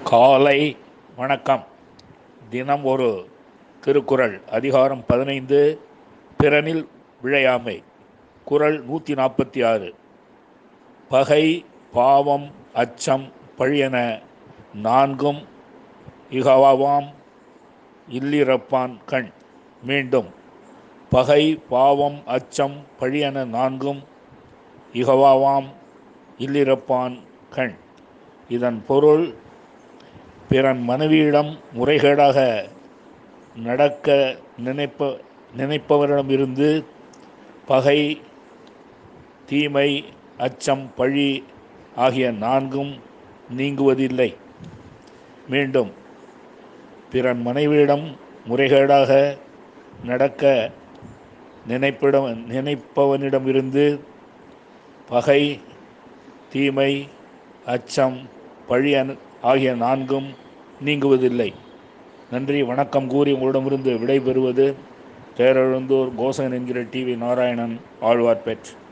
காலை வணக்கம். தினம் ஒரு திருக்குறள். அதிகாரம் 15, பிறனில் விழையாமை. குறள் 146. பகை, பாவம், அச்சம், பழியென நான்கும் இகவாம் இல்லிரப்பான் கண். மீண்டும். பகை, பாவம், அச்சம், பழியென நான்கும் இகவாம் இல்லிரப்பான் கண். இதன் பொருள், பிறன் மனைவியிடம் முறைகேடாக நடக்க நினைப்பவரிடமிருந்து பகை, தீமை, அச்சம், பழி ஆகிய நான்கும் நீங்குவதில்லை. மீண்டும். பிறன் மனைவியிடம் முறைகேடாக நடக்க நினைப்பவனிடமிருந்து பகை, தீமை, அச்சம், பழி ஆகிய நான்கும் நீங்குவதில்லை. நன்றி, வணக்கம் கூறி உங்களிடமிருந்து விடைபெறுவது பேரெழுந்தூர் கோசன் என்கிற டிவி நாராயணன், ஆழ்வார்பேட்.